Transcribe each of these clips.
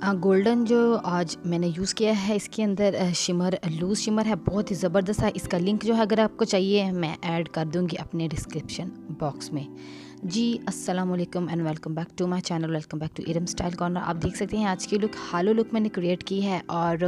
Golden जो आज मैंने यूज़ किया है इसके अंदर शिमर लूज़ शिमर है, बहुत ही ज़बरदस्त है। इसका लिंक जो है अगर आपको चाहिए मैं ऐड कर दूँगी अपने डिस्क्रिप्शन बॉक्स में। जी अस्सलाम वालेकुम and welcome back to my channel, welcome back to Iram style corner. आप देख सकते हैं आज की लुक हालो लुक मैंने क्रिएट की है और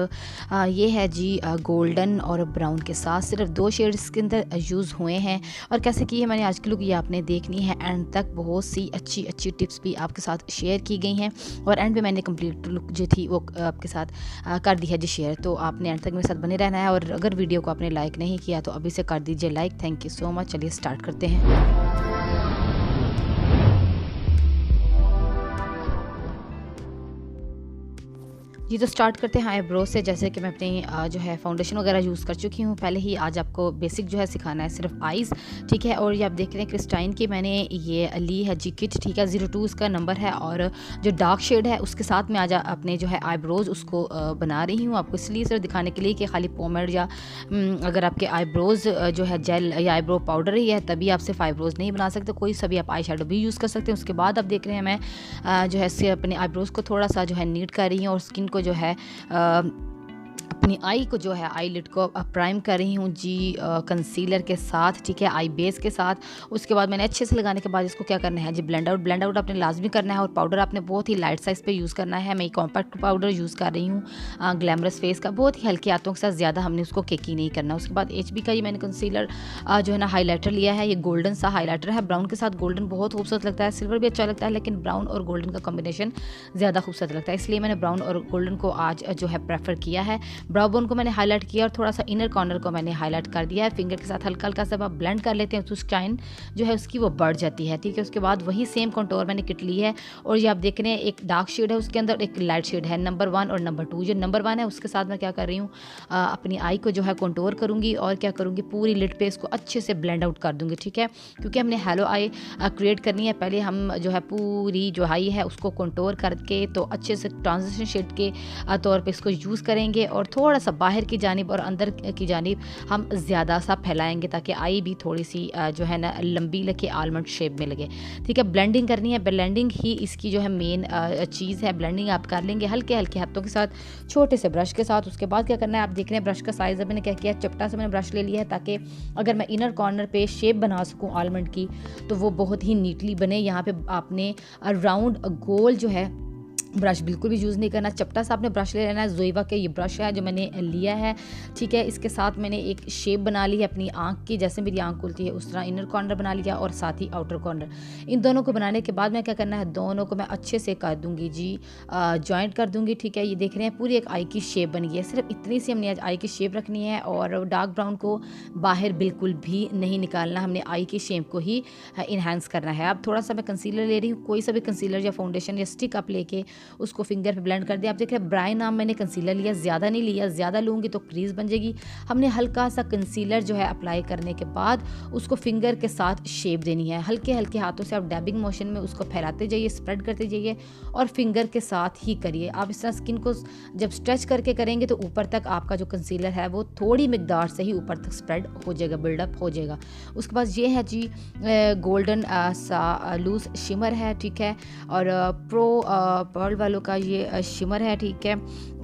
ये है जी गोल्डन और ब्राउन के साथ सिर्फ 2 शेड्स के अंदर यूज़ हुए हैं। और कैसे की है मैंने आज की लुक ये आपने देखनी है एंड तक। बहुत सी अच्छी अच्छी टिप्स भी आपके साथ शेयर की गई हैं और एंड पे मैंने कंप्लीट लुक जो थी वो आपके साथ कर दी है जी शेयर। तो आपने एंड तक मेरे साथ बने रहना है और अगर वीडियो को आपने लाइक नहीं किया तो अभी से कर दीजिए like. Thank you so much. चलिए स्टार्ट करते हैं। जी तो स्टार्ट करते हैं आईब्रो से। जैसे कि मैं अपनी जो है फाउंडेशन वगैरह यूज़ कर चुकी हूँ पहले ही। आज आपको बेसिक जो है सिखाना है सिर्फ आईज़, ठीक है। और ये आप देख रहे हैं क्रिस्टाइन की मैंने ये ली है जी किट, ठीक है। 02 उसका नंबर है और जो डार्क शेड है उसके साथ मैं आज अपने जो है आईब्रोज़ उसको बना रही हूँ आपको इसलिए सिर्फ दिखाने के लिए कि खाली पोमेड या अगर आपके आईब्रोज़ जो है जेल या आईब्रो पाउडर ही है तभी आप सिर्फ आईब्रोज़ नहीं बना सकते, कोई सभी आप आई शेडो भी यूज़ कर सकते हैं। उसके बाद आप देख रहे हैं मैं जो है अपने आईब्रोज़ को थोड़ा सा जो है नीट कर रही हूँ और स्किन को जो है अपनी आई को जो है आई लिड को प्राइम कर रही हूँ जी कंसीलर के साथ, ठीक है, आई बेस के साथ। उसके बाद मैंने अच्छे से लगाने के बाद इसको क्या करना है जी ब्लेंड आउट आपने लाजमी करना है और पाउडर आपने बहुत ही लाइट साइज़ पे यूज़ करना है। मैं कॉम्पैक्ट पाउडर यूज़ कर रही हूँ ग्लैमरस फेस का, बहुत ही हल्के हाथों के साथ, ज़्यादा हमने उसको केकी नहीं करना। उसके बाद HB का ये मैंने कंसीलर जो है ना हाईलाइटर लिया है, ये गोल्डन सा हाईलाइटर है। ब्राउन के साथ गोल्डन बहुत खूबसूरत लगता है, सिल्वर भी अच्छा लगता है लेकिन ब्राउन और गोल्डन का कॉम्बिनेशन ज़्यादा खूबसूरत लगता है, इसलिए मैंने ब्राउन और गोल्डन को आज जो है प्रेफर किया है। ब्राउ बोन को मैंने हाईलाइट किया और थोड़ा सा इनर कॉर्नर को मैंने हाईलाइट कर दिया है। फिंगर के साथ हल्का हल्का सा आप ब्लेंड कर लेते हैं तो शाइन जो है उसकी वो बढ़ जाती है, ठीक है। उसके बाद वही सेम कंटोर मैंने किट ली है और ये आप देख रहे हैं एक डार्क शेड है उसके अंदर, एक लाइट शेड है नंबर 1 और नंबर 2। जो नंबर 1 है उसके साथ मैं क्या कर रही हूँ अपनी आई को जो है कंटोर करूँगी और क्या करूँगी पूरी लिड पे इसको अच्छे से ब्लेंड आउट कर दूँगी, ठीक है। क्योंकि हमने हेलो आई क्रिएट करनी है, पहले हम जो है पूरी जो आई है उसको कंटोर करके तो अच्छे से ट्रांजिशन शेड के तौर पे इसको यूज़ करेंगे और थोड़ा सा बाहर की जानिब और अंदर की जानिब हम ज़्यादा सा फैलाएंगे ताकि आई भी थोड़ी सी जो है ना लंबी लगे, आलमंड शेप में लगे, ठीक है। ब्लेंडिंग करनी है, ब्लेंडिंग ही इसकी जो है मेन चीज़ है। ब्लेंडिंग आप कर लेंगे हल्के हल्के हाथों के साथ, छोटे से ब्रश के साथ। उसके बाद क्या करना है आप देख रहे हैं ब्रश का साइज़ मैंने क्या किया, चपटा से मैंने ब्रश ले लिया है ताकि अगर मैं इनर कॉर्नर पे शेप बना सकूँ आलमंड की तो वो बहुत ही नीटली बने। यहाँ पे आपने राउंड गोल जो है ब्रश बिल्कुल भी यूज़ नहीं करना, चपटा सा आपने ब्रश ले लेना है। जोइवा के ये ब्रश है जो मैंने लिया है, ठीक है। इसके साथ मैंने एक शेप बना ली है अपनी आंख की, जैसे मेरी आंख खुलती है उस तरह इनर कॉर्नर बना लिया और साथ ही आउटर कॉर्नर। इन दोनों को बनाने के बाद मैं क्या करना है दोनों को मैं अच्छे से कर दूंगी जी जॉइंट कर दूंगी, ठीक है। ये देख रहे हैं पूरी एक आई की शेप बन गई है, सिर्फ इतनी सी हमने आज आई की शेप रखनी है और डार्क ब्राउन को बाहर बिल्कुल भी नहीं निकालना, हमने आई की शेप को ही इन्हांस करना है। अब थोड़ा सा मैं कंसीलर ले रही हूँ, कोई सा भी कंसीलर या फाउंडेशन या स्टिक आप लेके उसको फिंगर पे ब्लेंड कर दिया। आप देख रहे हैं ब्राउन नाम मैंने कंसीलर लिया, ज़्यादा नहीं लिया, ज़्यादा लूँगी तो क्रीज बन जाएगी। हमने हल्का सा कंसीलर जो है अप्लाई करने के बाद उसको फिंगर के साथ शेप देनी है। हल्के हल्के हाथों से आप डैबिंग मोशन में उसको फैलाते जाइए, स्प्रेड करते जाइए और फिंगर के साथ ही करिए। आप इस तरह स्किन को जब स्ट्रेच करके करेंगे तो ऊपर तक आपका जो कंसीलर है वो थोड़ी मिकदार से ही ऊपर तक स्प्रेड हो जाएगा, बिल्डअप हो जाएगा। उसके बाद ये है जी गोल्डन सा लूज शिमर है, ठीक है। और प्रो पर्ल वालों का ये शिमर है, ठीक है।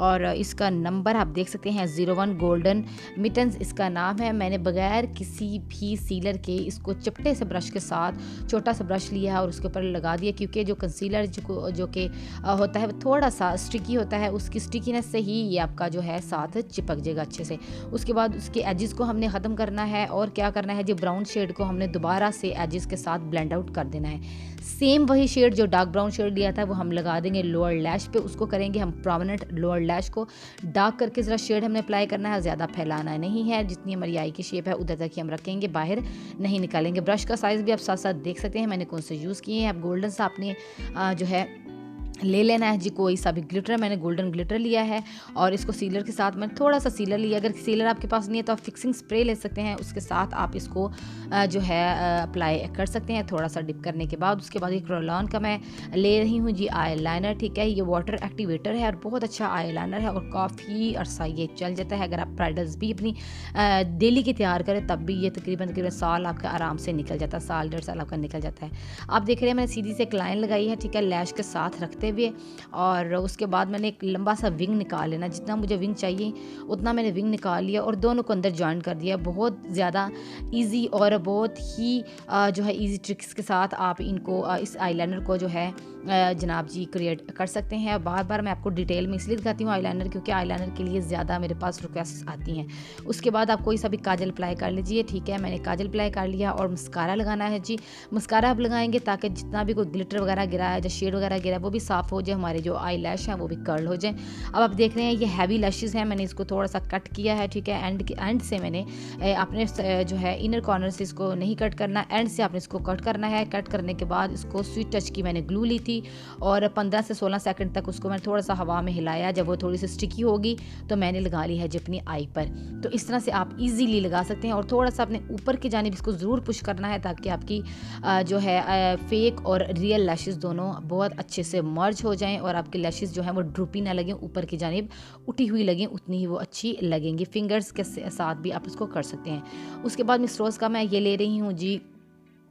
और इसका नंबर आप देख सकते हैं 01 गोल्डन मिटन्स इसका नाम है। मैंने बगैर किसी भी सीलर के इसको चपटे से ब्रश के साथ छोटा सा ब्रश लिया है और उसके ऊपर लगा दिया, क्योंकि जो कंसीलर जो कि होता है वो थोड़ा सा स्टिकी होता है, उसकी स्टिकीनेस से ही ये आपका जो है साथ चिपक जाएगा अच्छे से। उसके बाद उसके एजेस को हमने ख़त्म करना है और क्या करना है जो ब्राउन शेड को हमने दोबारा से एजेस के साथ ब्लेंड आउट कर देना है। सेम वही शेड जो डार्क ब्राउन शेड लिया था वो हम लगा देंगे लोअर लैश पे, उसको करेंगे हम प्रोमिनेंट लोअर लैश को डार्क करके ज़रा शेड हमने अप्लाई करना है, ज़्यादा फैलाना नहीं है। जितनी हमारी आई की शेप है उधर तक ही हम रखेंगे, बाहर नहीं निकालेंगे। ब्रश का साइज़ भी आप साथ साथ देख सकते हैं मैंने कौन से यूज़ किए हैं। आप गोल्डन सा आपने जो है ले लेना है जी, कोई सा भी ग्लिटर, मैंने गोल्डन ग्लिटर लिया है और इसको सीलर के साथ मैंने थोड़ा सा सीलर लिया। अगर सीलर आपके पास नहीं है तो आप फिक्सिंग स्प्रे ले सकते हैं, उसके साथ आप इसको जो है अप्लाई कर सकते हैं थोड़ा सा डिप करने के बाद। उसके बाद एक रोलॉन का मैं ले रही हूँ जी आई लाइनर, ठीक है। ये वाटर एक्टिवेटर है और बहुत अच्छा आई लाइनर है और काफ़ी अरसा ये चल जाता है। अगर आप ब्राइडल्स भी अपनी डेली की तैयार करें तब भी ये तकरीबन साल आपका आराम से निकल जाता है, साल 1.5 साल आपका निकल जाता है। आप देख रहे हैं मैंने सीधी से एक लाइन लगाई है, ठीक है, लैश के साथ रखते करते हुए, और उसके बाद मैंने एक लंबा सा विंग निकाल लेना, जितना मुझे विंग चाहिए उतना मैंने विंग निकाल लिया और दोनों को अंदर जॉइन कर दिया। बहुत ज़्यादा ईजी और बहुत ही जो है ईजी ट्रिक्स के साथ आप इनको इस आईलाइनर को जो है जनाब जी क्रिएट कर सकते हैं। बार बार मैं आपको डिटेल में इसलिए दिखाती हूँ आईलाइनर, क्योंकि आईलाइनर के लिए ज़्यादा मेरे पास रिक्वेस्ट आती हैं। उसके बाद आप कोई सा भी काजल अप्लाई कर लीजिए, ठीक है। मैंने काजल अप्लाई कर लिया और मस्कारा लगाना है जी। मस्कारा आप लगाएंगे ताकि जितना भी कोई ग्लिटर वगैरह गिरा है, जो शेड वगैरह गिरा है, वो भी साफ़ हो जाए, हमारे जो आई लैश हैं वो भी कर्ल हो जाए। अब आप देख रहे हैं ये हैवी लैशेज़ हैं, मैंने इसको थोड़ा सा कट किया है, ठीक है। एंड से मैंने अपने जो है इनर कॉर्नर से इसको नहीं कट करना, एंड से आपने इसको कट करना है। कट करने के बाद इसको स्वीट टच की मैंने ग्लू ली थी और 15 से 16 सेकंड तक उसको मैंने थोड़ा सा हवा में हिलाया। जब वो थोड़ी सी स्टिकी होगी तो मैंने लगा ली है जी अपनी आई पर। तो इस तरह से आप इजीली लगा सकते हैं और थोड़ा सा अपने ऊपर की जानिब इसको ज़रूर पुश करना है ताकि आपकी जो है फेक और रियल लैशेस दोनों बहुत अच्छे से मर्ज हो जाएं और आपकी लैशेस जो है वो ड्रूपी ना लगें, ऊपर की जानिब उठी हुई लगें, उतनी ही वो अच्छी लगेंगी। फिंगर्स के साथ भी आप इसको कर सकते हैं। उसके बाद मिस रोज़ का मैं ये ले रही हूँ जी,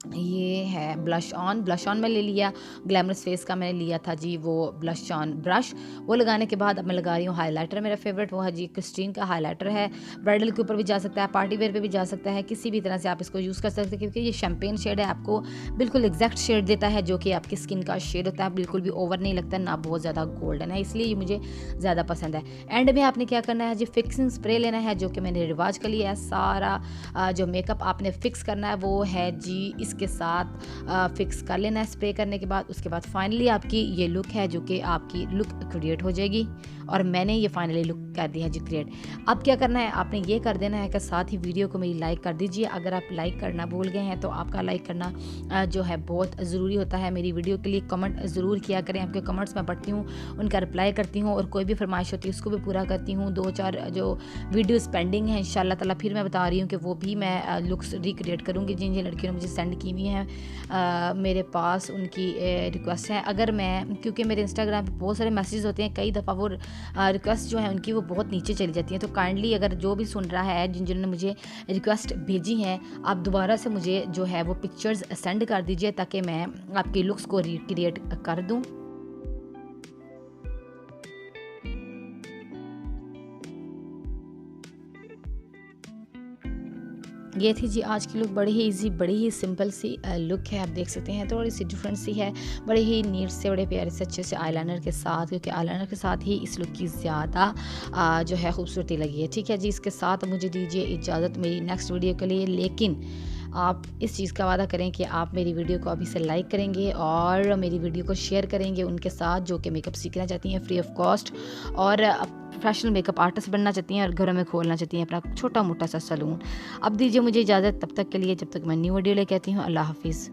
ये है ब्लश ऑन में ले लिया। ग्लैमरस फेस का मैंने लिया था जी वो ब्लश ऑन ब्रश। वो लगाने के बाद अब मैं लगा रही हूँ हाइलाइटर। मेरा फेवरेट वो है जी क्रिस्टीन का हाइलाइटर है। ब्राइडल के ऊपर भी जा सकता है, पार्टी वेयर पे भी जा सकता है, किसी भी तरह से आप इसको यूज़ कर सकते हैं, क्योंकि ये शैम्पेन शेड है, आपको बिल्कुल एग्जैक्ट शेड देता है जो कि आपकी स्किन का शेड होता है। बिल्कुल भी ओवर नहीं लगता, ना बहुत ज़्यादा गोल्डन है, इसलिए ये मुझे ज़्यादा पसंद है। एंड में आपने क्या करना है जी, फिक्सिंग स्प्रे लेना है जो कि मैंने रिवाज कर लिया है। सारा जो मेकअप आपने फिक्स करना है वो है जी इसके साथ फिक्स कर लेना है स्प्रे करने के बाद। उसके बाद फाइनली आपकी ये लुक है जो कि आपकी लुक क्रिएट हो जाएगी और मैंने ये फाइनली लुक कर दी है जी क्रिएट। अब क्या करना है, आपने ये कर देना है कि साथ ही वीडियो को मेरी लाइक कर दीजिए। अगर आप लाइक करना भूल गए हैं तो आपका लाइक करना जो है बहुत ज़रूरी होता है मेरी वीडियो के लिए। कमेंट ज़रूर किया करें, आपके कमेंट्स मैं पढ़ती हूँ, उनका रिप्लाई करती हूँ और कोई भी फरमाइश होती है उसको भी पूरा करती हूँ। 2-4 जो वीडियोज़ पेंडिंग हैं इंशाल्लाह ताला फिर मैं बता रही हूँ कि वो भी मैं लुक्स रिक्रिएट करूँगी जिन जिन लड़कियों ने मुझे सेंड की हुई हैं। मेरे पास उनकी रिक्वेस्ट है। अगर मैं, क्योंकि मेरे इंस्टाग्राम पे बहुत सारे मैसेजेस होते हैं, कई दफ़ा वो रिक्वेस्ट जो है उनकी वो बहुत नीचे चली जाती हैं, तो काइंडली अगर जो भी सुन रहा है जिन जिन्होंने मुझे रिक्वेस्ट भेजी हैं, आप दोबारा से मुझे जो है वो पिक्चर्स सेंड कर दीजिए ताकि मैं आपकी लुक्स को रिक्रिएट कर दूँ। ये थी जी आज की लुक, बड़ी ही इजी, बड़ी ही सिंपल सी लुक है। आप देख सकते हैं थोड़ी सी डिफरेंट सी है, बड़े ही नीट से, बड़े प्यारे से, अच्छे से आईलाइनर के साथ, क्योंकि आईलाइनर के साथ ही इस लुक की ज़्यादा जो है खूबसूरती लगी है। ठीक है जी, इसके साथ मुझे दीजिए इजाज़त मेरी नेक्स्ट वीडियो के लिए। लेकिन आप इस चीज़ का वादा करें कि आप मेरी वीडियो को अभी से लाइक करेंगे और मेरी वीडियो को शेयर करेंगे उनके साथ जो कि मेकअप सीखना चाहती हैं फ्री ऑफ कॉस्ट और प्रोफेशनल मेकअप आर्टिस्ट बनना चाहती हैं और घरों में खोलना चाहती हैं अपना छोटा मोटा सा सलून। अब दीजिए मुझे इजाज़त, तब तक के लिए, जब तक मैं न्यू वीडियो लेके आती हूँ। अल्लाह हाफिज़।